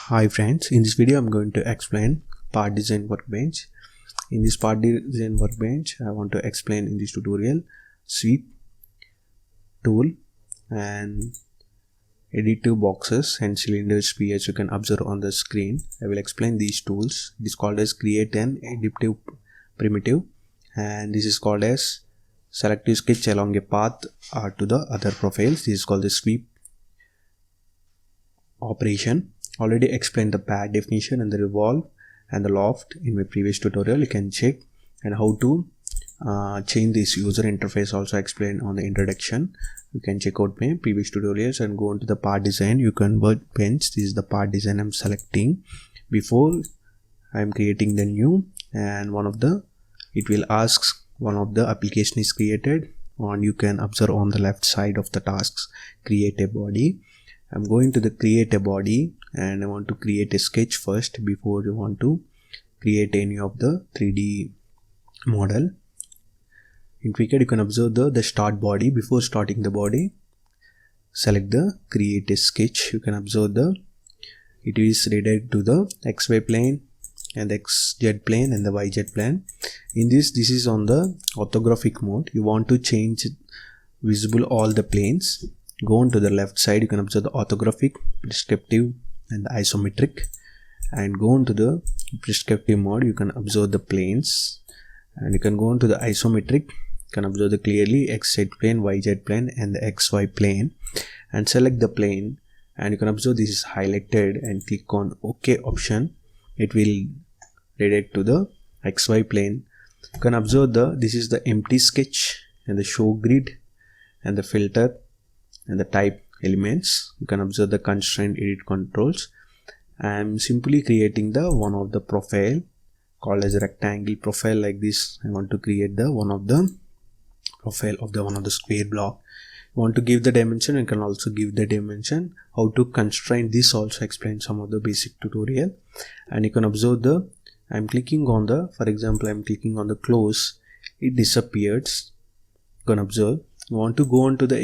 Hi friends, in this video I'm going to explain part design workbench. In this part design workbench I want to explain in this tutorial sweep tool and edit two boxes and cylinders as you can observe on the screen. I will explain these tools. It is called as create an adaptive primitive, and this is called as selective sketch along a path to the other profiles. This is called the sweep operation. Already explained the pad definition and the revolve and the loft in my previous tutorial. You can check, and how to change this user interface also explained on the introduction. You can check out my previous tutorials and go into the part design. You can workbench. This is the part design I'm selecting before I'm creating the new, and it will ask one of the application is created, and you can observe on the left side of the tasks create a body. I'm going to the create a body and I want to create a sketch first before you want to create any of the 3D model. In Cricut you can observe the start body. Before starting the body, select the create a sketch. You can observe it is redirected to the XY plane and the XZ plane and the YZ plane. In this is on the orthographic mode. You want to change visible all the planes. Go on to the left side. You can observe the orthographic, prescriptive and the isometric, and go on to the prescriptive mode. You can observe the planes, and you can go on to the isometric. You can observe the clearly XZ plane, YZ plane and the XY plane, and select the plane, and you can observe this is highlighted, and click on OK option. It will redirect to the XY plane. You can observe this is the empty sketch and the show grid and the filter and the type elements. You can observe the constraint edit controls. I am simply creating the one of the profile called as a rectangle profile like this. I want to create the one of the profile of the one of the square block. You want to give the dimension, and can also give the dimension. How to constrain this also explain some of the basic tutorial. And you can observe I'm clicking on for example I'm clicking on the close, it disappears. You can observe. You want to go on to go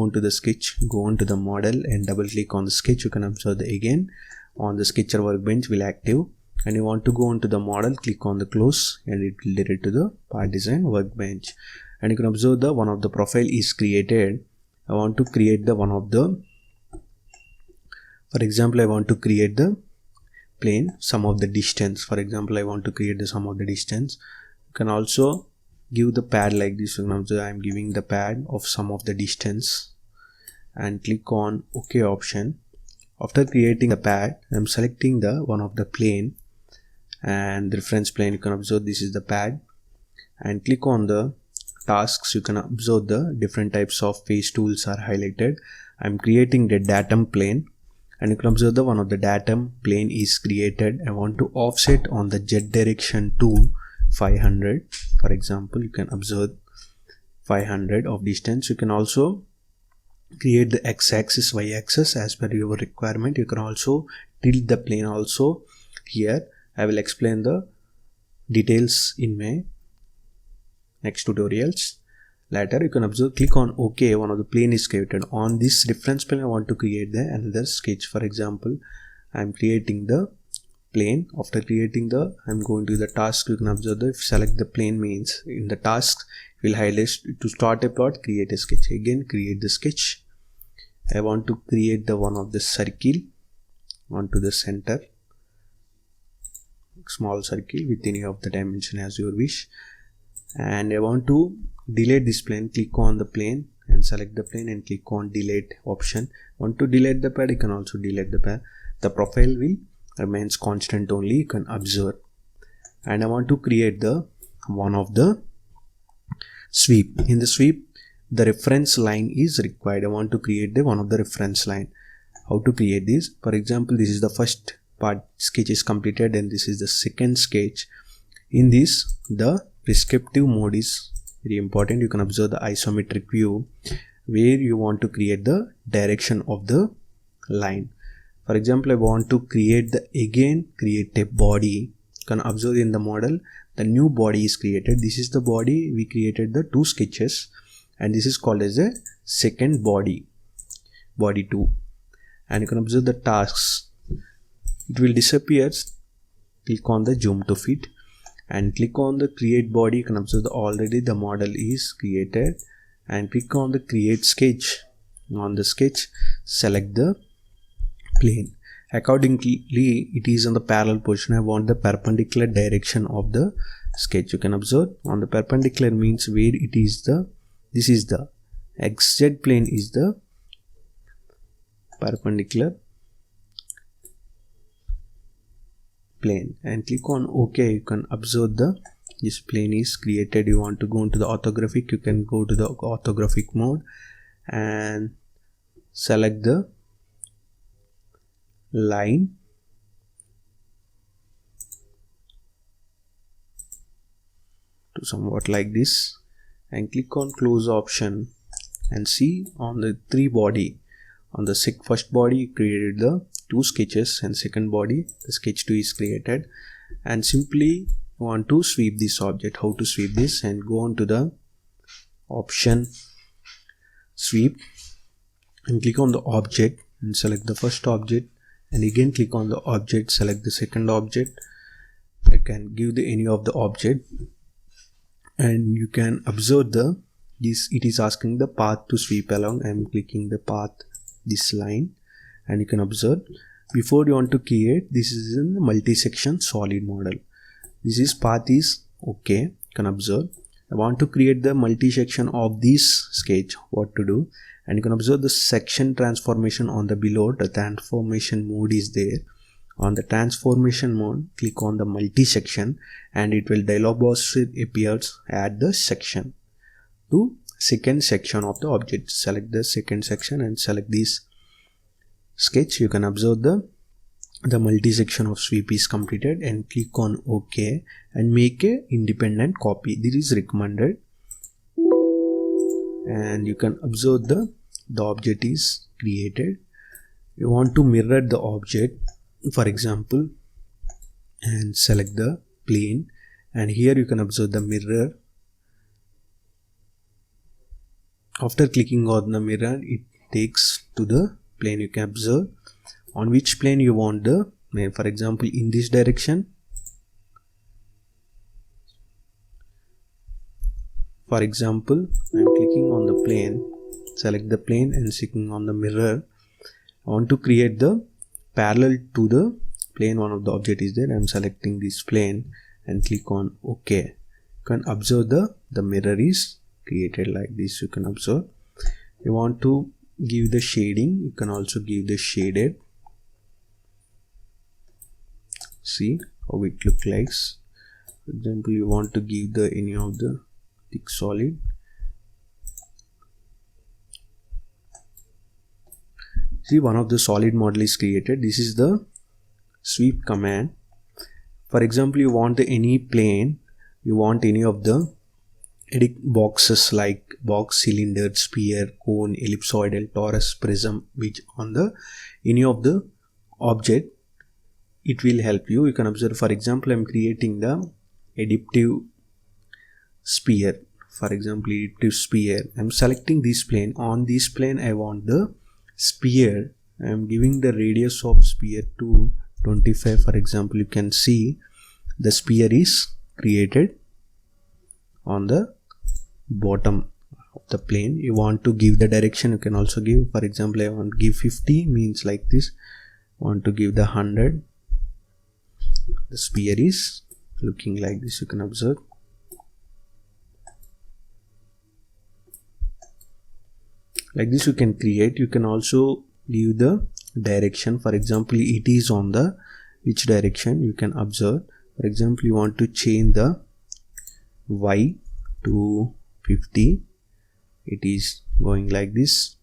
on to the sketch, go on to the model and double click on the sketch. You can observe again on the sketcher workbench will active, and you want to go on to the model, click on the close, and it will direct to the part design workbench. And you can observe one of the profile is created. I want to create for example I want to create the plane sum of the distance. For example I want to create the sum of the distance. You can also give the pad like this. I'm giving the pad of sum of the distance and click on OK option. After creating the pad, I'm selecting the one of the plane and the reference plane. You can observe this is the pad, and click on the tasks. You can observe the different types of face tools are highlighted. I'm creating the datum plane, and you can observe the one of the datum plane is created. I want to offset on the Z direction to 500. For example, you can observe 500 of distance. You can also create the x-axis, y-axis as per your requirement. You can also tilt the plane also. Here I will explain the details in my next tutorials. Later you can observe, click on OK. One of the plane is created. On this reference plane I want to create another sketch. For example, I am creating the plane. After creating I'm going to the task. You can observe if select the plane means in the tasks will highlight to start a plot, create a sketch. Again create the sketch. I want to create the one of the circle onto the center, small circle with any of the dimension as your wish. And I want to delete this plane. Click on the plane and select the plane and click on delete option. Want to delete the pad, you can also delete the pad. The profile will remains constant only, you can observe. And I want to create the one of the sweep. In the sweep the reference line is required. I want to create the one of the reference line. How to create this? For example, this is the first part sketch is completed, and this is the second sketch. In this the prescriptive mode is very important. You can observe the isometric view where you want to create the direction of the line. For example, I want to create create a body. You can observe in the model the new body is created. This is the body. We created the two sketches, and this is called as a second body 2. And you can observe the tasks. it will disappear. Click on the zoom to fit and click on the create body. You can observe that already the model is created, and click on the create sketch. On the sketch, select the plane. Accordingly, it is on the parallel position. I want the perpendicular direction of the sketch. You can observe on the perpendicular means where it is this is the xz plane is the perpendicular plane, and click on OK. You can observe this plane is created. You want to go into the orthographic, you can go to the orthographic mode and select the line to somewhat like this, and click on close option and see on the 3 body. On the first body you created the 2 sketches, and second body the sketch 2 is created, and simply want to sweep this object. How to sweep this? And go on to the option sweep and click on the object and select the first object, and again click on the object, select the second object. I can give any of the object, and you can observe it is asking the path to sweep along. I am clicking the path, this line, and you can observe before you want to create, this is in the multi-section solid model. This is path is okay. You can observe I want to create the multi-section of this sketch. What to do? And you can observe the section transformation on the below. The transformation mode is there. On the transformation mode, click on the multi-section and it will dialog box appears. Add the section to second section of the object. Select the second section and select this sketch. You can observe the multi-section of sweep is completed, and click on OK and make a independent copy. This is recommended, and you can observe the object is created. You want to mirror the object, for example, and select the plane, and here you can observe the mirror. After clicking on the mirror, it takes to the plane. You can observe on which plane you want the, for example, in this direction. For example, I am clicking on the plane, select the plane and clicking on the mirror. I want to create the parallel to the plane. One of the object is there. I am selecting this plane and click on OK. You can observe the mirror is created like this. You can observe. You want to give the shading, you can also give the shaded. See how it looks like. For example, you want to give the any of the thick solid. See, one of the solid model is created. This is the sweep command. For example, you want any plane, you want any of the edit boxes like box, cylinder, sphere, cone, ellipsoidal, torus, prism, which on the any of the object, it will help you. You can observe, for example, I am creating the adaptive sphere. For example, adaptive sphere, I am selecting this plane. On this plane I want the sphere. I am giving the radius of sphere to 25. For example, you can see the sphere is created on the bottom of the plane. You want to give the direction, you can also give. For example, I want to give 50, means like this. Want to give the 100. The sphere is looking like this. You can observe. Like this you can create. You can also give the direction. For example, it is on the which direction, you can observe. For example, you want to change the Y to 50. It is going like this.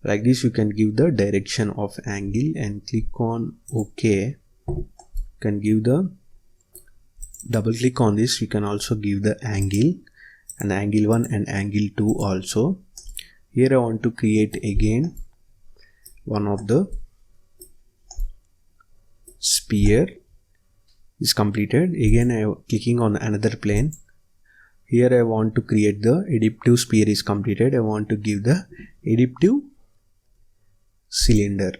Like this you can give the direction of angle and click on OK. You can give the double click on this. You can also give the angle, and angle 1 and angle 2 also. Here I want to create again one of the sphere is completed. Again I am clicking on another plane. Here I want to create the adaptive sphere is completed. I want to give the adaptive cylinder.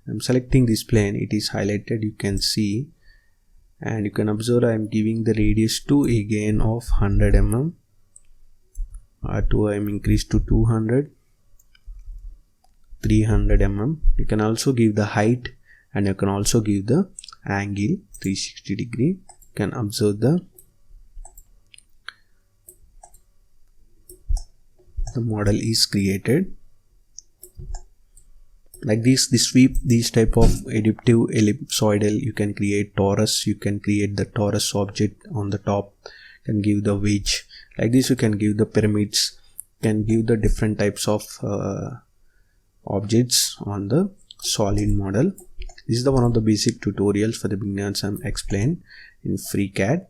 I'm selecting this plane, it is highlighted, you can see, and you can observe I am giving the radius to again of 100 mm. R2 I am increased to 200, 300 mm. You can also give the height, and you can also give the angle 360 degree. You can observe the model is created. Like this sweep, these type of adaptive ellipsoidal, you can create torus, you can create the torus object on the top, you can give the wedge. Like this you can give the pyramids, you can give the different types of objects on the solid model. This is the one of the basic tutorials for the beginners I'm explained in FreeCAD.